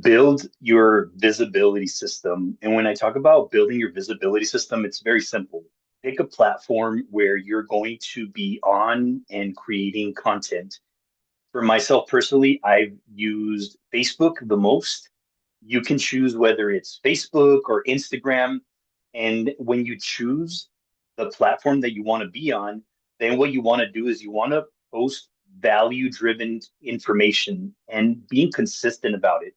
Build your visibility system. And when I talk about building your visibility system, it's very simple. Pick a platform where you're going to be on and creating content. For myself personally, I've used Facebook the most. You can choose whether it's Facebook or Instagram. And when you choose the platform that you want to be on, then what you want to do is you want to post value-driven information and being consistent about it.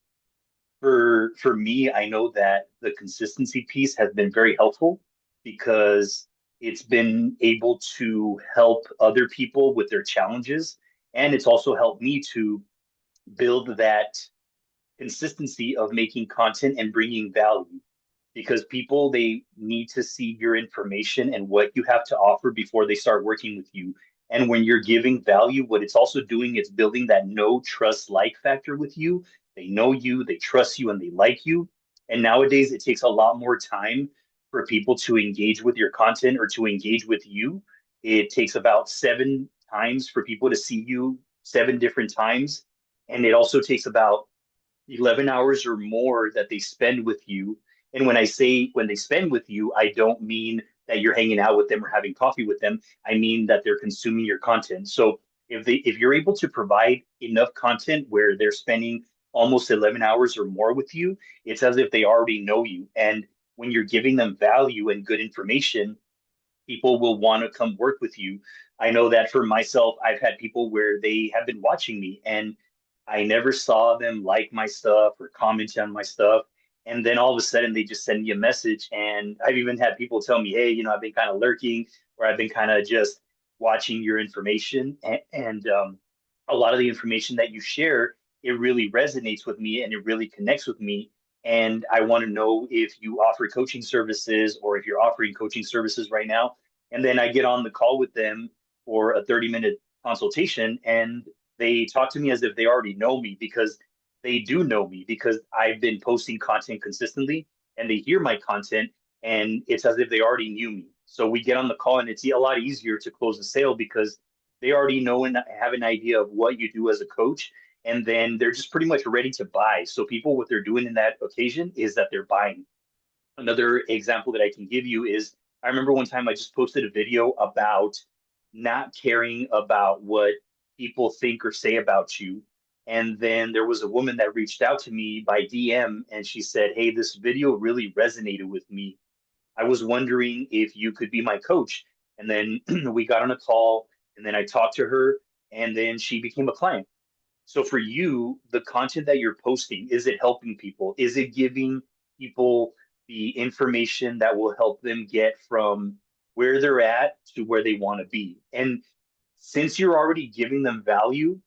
For me, I know that the consistency piece has been very helpful because it's been able to help other people with their challenges, and it's also helped me to build that consistency of making content and bringing value because people they need to see your information and what you have to offer before they start working with you. And when you're giving value, what it's also doing is building that know, trust, like factor with you. They know you, they trust you, and they like you. And nowadays, it takes a lot more time for people to engage with your content or to engage with you. It takes about 7 times for people to see you 7 different times. And it also takes about 11 hours or more that they spend with you. And when I say when they spend with you, I don't mean that you're hanging out with them or having coffee with them. I mean that they're consuming your content. So if you're able to provide enough content where they're spending almost 11 hours or more with you, it's as if they already know you. And when you're giving them value and good information, people will want to come work with you. I know that for myself, I've had people where they have been watching me and I never saw them like my stuff or comment on my stuff. And then all of a sudden they just send me a message. And I've even had people tell me, hey, I've been kind of lurking or I've been kind of just watching your information. And a lot of the information that you share, it really resonates with me and it really connects with me. And I want to know if you offer coaching services or if you're offering coaching services right now. And then I get on the call with them for a 30-minute consultation and they talk to me as if they already know me because they do know me because I've been posting content consistently and they hear my content and it's as if they already knew me. So we get on the call and it's a lot easier to close the sale because they already know and have an idea of what you do as a coach. And then they're just pretty much ready to buy. So people, what they're doing in that occasion is that they're buying. Another example that I can give you is I remember one time I just posted a video about not caring about what people think or say about you. And then there was a woman that reached out to me by DM and she said, hey, this video really resonated with me. I was wondering if you could be my coach. And then we got on a call and then I talked to her and then she became a client. So for you, the content that you're posting, is it helping people? Is it giving people the information that will help them get from where they're at to where they want to be? And since you're already giving them value,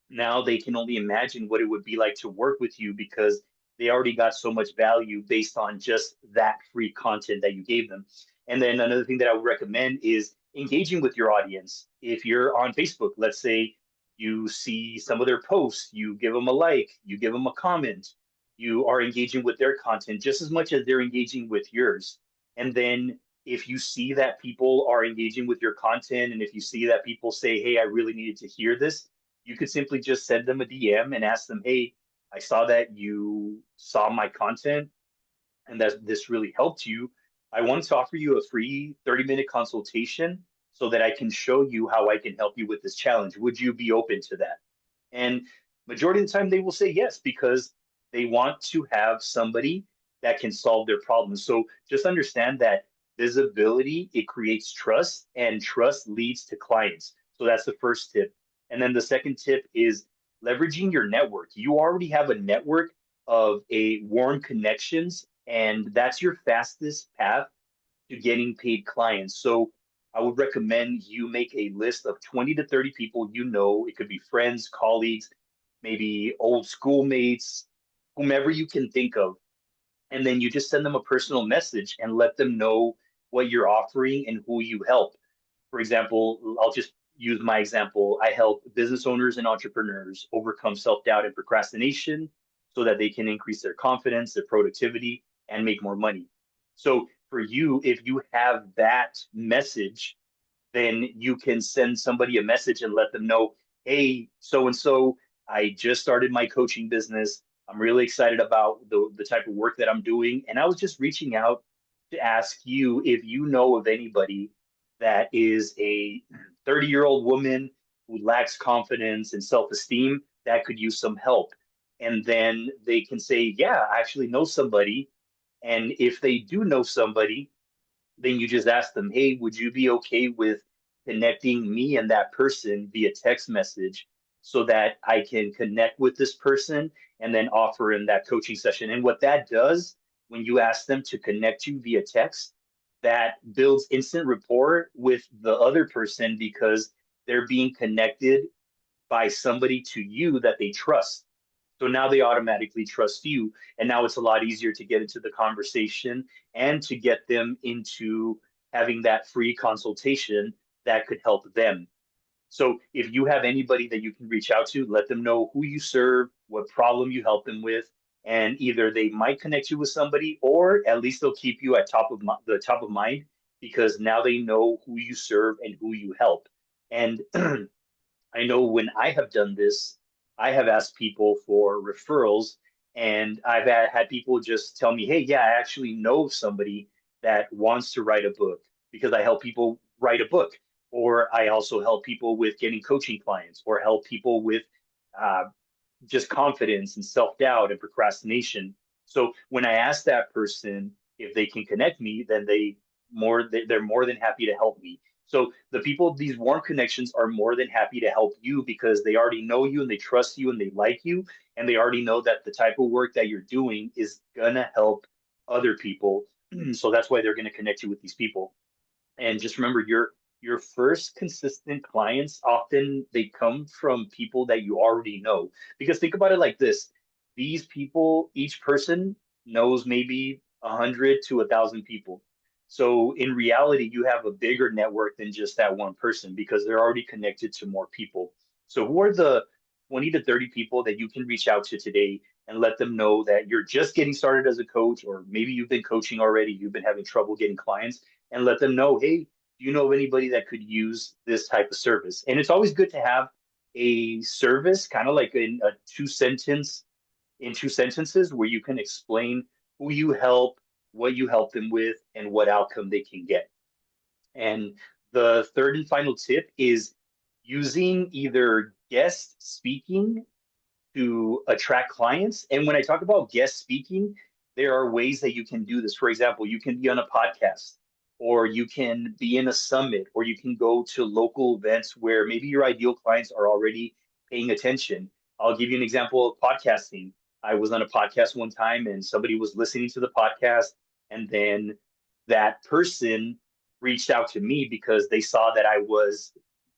now they can only imagine what it would be like to work with you because they already got so much value based on just that free content that you gave them. And then another thing that I would recommend is engaging with your audience. If you're on Facebook, let's say you see some of their posts, you give them a like, you give them a comment, you are engaging with their content just as much as they're engaging with yours. And then if you see that people are engaging with your content and if you see that people say, hey, I really needed to hear this, you could simply just send them a DM and ask them, hey, I saw that you saw my content and that this really helped you. I wanted to offer you a free 30-minute consultation so that I can show you how I can help you with this challenge. Would you be open to that? And majority of the time they will say yes because they want to have somebody that can solve their problems. So just understand that visibility, it creates trust and trust leads to clients. So that's the first tip. And then the second tip is leveraging your network. You already have a network of a warm connections, and that's your fastest path to getting paid clients. So I would recommend you make a list of 20 to 30 people you know. It could be friends, colleagues, maybe old schoolmates, whomever you can think of. And then you just send them a personal message and let them know what you're offering and who you help. For example, I'll just use my example. I help business owners and entrepreneurs overcome self doubt and procrastination so that they can increase their confidence, their productivity, and make more money. So, for you, if you have that message, then you can send somebody a message and let them know, hey, so and so, I just started my coaching business. I'm really excited about the type of work that I'm doing. And I was just reaching out to ask you if you know of anybody that is a 30-year-old woman who lacks confidence and self-esteem that could use some help. And then they can say, yeah, I actually know somebody. And if they do know somebody, then you just ask them, hey, would you be okay with connecting me and that person via text message so that I can connect with this person and then offer in that coaching session? And what that does when you ask them to connect you via text, that builds instant rapport with the other person because they're being connected by somebody to you that they trust. So now they automatically trust you. And now it's a lot easier to get into the conversation and to get them into having that free consultation that could help them. So if you have anybody that you can reach out to, let them know who you serve, what problem you help them with, and either they might connect you with somebody, or at least they'll keep you at the top of mind because now they know who you serve and who you help. And I know when I have done this, I have asked people for referrals, and I've had people just tell me, hey, yeah, I actually know somebody that wants to write a book because I help people write a book, or I also help people with getting coaching clients, or help people with uh, just confidence and self-doubt and procrastination. So when I ask that person if they can connect me, then they're more than happy to help me. So the people, these warm connections are more than happy to help you because they already know you and they trust you and they like you, and they already know that the type of work that you're doing is gonna help other people. So that's why they're gonna connect you with these people. And just remember, your first consistent clients often they come from people that you already know. Because think about it like this: these people, each person knows maybe 100 to 1,000 people. So in reality, you have a bigger network than just that one person because they're already connected to more people. So who are the 20 to 30 people that you can reach out to today and let them know that you're just getting started as a coach, or maybe you've been coaching already, you've been having trouble getting clients, and let them know, hey, do you know of anybody that could use this type of service? And it's always good to have a service, kind of like in a in 2 sentences, where you can explain who you help, what you help them with, and what outcome they can get. And the third and final tip is using either guest speaking to attract clients. And when I talk about guest speaking, there are ways that you can do this. For example, you can be on a podcast, or you can be in a summit, or you can go to local events where maybe your ideal clients are already paying attention. I'll give you an example of podcasting. I was on a podcast one time and somebody was listening to the podcast, and then that person reached out to me because they saw that I was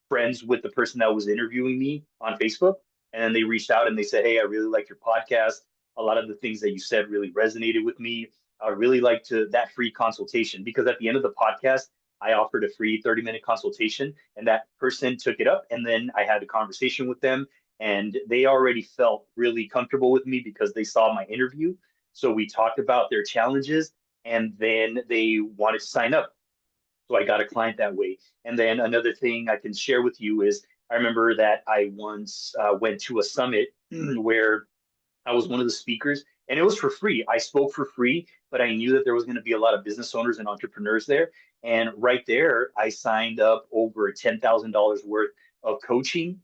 friends with the person that was interviewing me on Facebook. And then they reached out and they said, hey, I really like your podcast. A lot of the things that you said really resonated with me. I really like to that free consultation because at the end of the podcast, I offered a free 30-minute consultation, and that person took it up. And then I had a conversation with them, and they already felt really comfortable with me because they saw my interview. So we talked about their challenges, and then they wanted to sign up. So I got a client that way. And then another thing I can share with you is I remember that I once went to a summit where I was one of the speakers, and it was for free. I spoke for free, but I knew that there was going to be a lot of business owners and entrepreneurs there. And right there, I signed up over $10,000 worth of coaching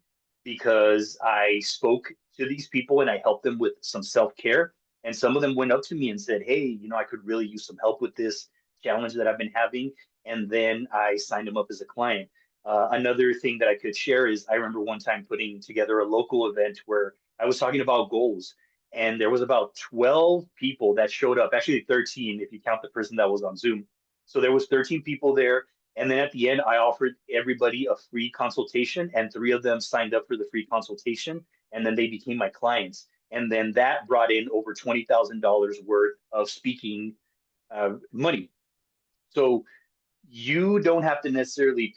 because I spoke to these people and I helped them with some self-care. And some of them went up to me and said, hey, I could really use some help with this challenge that I've been having. And then I signed them up as a client. Another thing that I could share is I remember one time putting together a local event where I was talking about goals, and there was about 12 people that showed up, actually 13 if you count the person that was on Zoom. So there was 13 people there. And then at the end, I offered everybody a free consultation, and three of them signed up for the free consultation, and then they became my clients. And then that brought in over $20,000 worth of speaking money. So you don't have to necessarily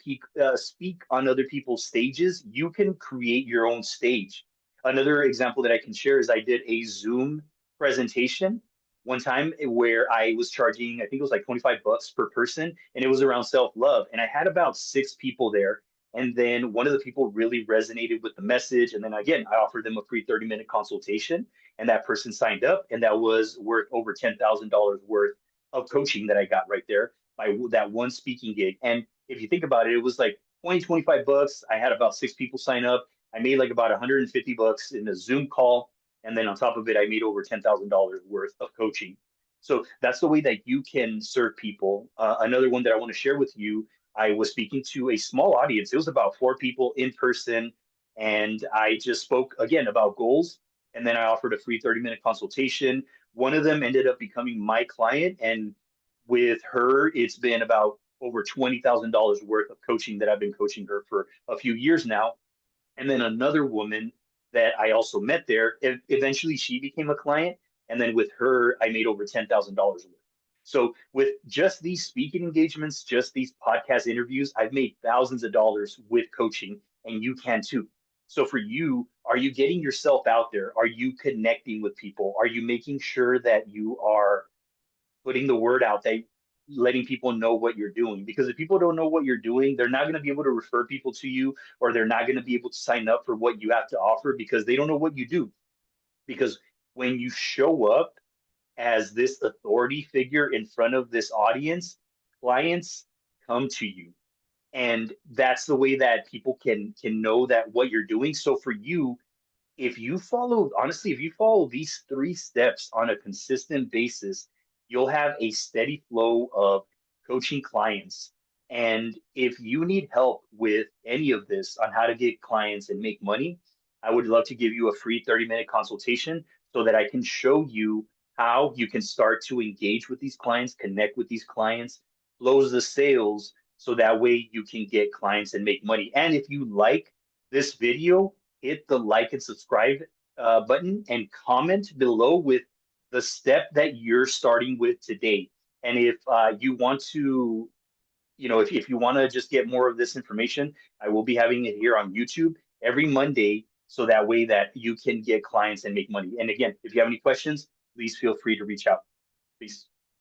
speak on other people's stages. You can create your own stage. Another example that I can share is I did a Zoom presentation one time where I was charging, I think it was like 25 bucks per person, and it was around self-love. And I had about 6 people there. And then one of the people really resonated with the message. And then again, I offered them a free 30-minute consultation. and that person signed up, and that was worth over $10,000 worth of coaching that I got right there by that one speaking gig. And if you think about it, it was like 20, 25 bucks. I had about six people sign up. I made like about 150 bucks in a Zoom call. And then on top of it, I made over $10,000 worth of coaching. So that's the way that you can serve people. Another one that I want to share with you, I was speaking to a small audience. It was about four people in person. And I just spoke again about goals. And then I offered a free 30-minute consultation. One of them ended up becoming my client. And with her, it's been about over $20,000 worth of coaching that I've been coaching her for a few years now. And then another woman that I also met there, eventually she became a client. And then with her, I made over $10,000 worth. So with just these speaking engagements, just these podcast interviews, I've made thousands of dollars with coaching, and you can too. So for you, are you getting yourself out there? Are you connecting with people? Are you making sure that you are putting the word out, that letting people know what you're doing? Because if people don't know what you're doing, they're not going to be able to refer people to you, or they're not going to be able to sign up for what you have to offer because they don't know what you do. Because when you show up as this authority figure in front of this audience, clients come to you. And that's the way that people can know that what you're doing. So for you, if you follow, honestly, if you follow these three steps on a consistent basis, you'll have a steady flow of coaching clients. And if you need help with any of this on how to get clients and make money, I would love to give you a free 30-minute consultation so that I can show you how you can start to engage with these clients, connect with these clients, close the sales, so that way you can get clients and make money. And if you like this video, hit the like and subscribe button and comment below with the step that you're starting with today. And if you want to, if you want to just get more of this information, I will be having it here on YouTube every Monday. So that way that you can get clients and make money. And again, if you have any questions, please feel free to reach out. Peace.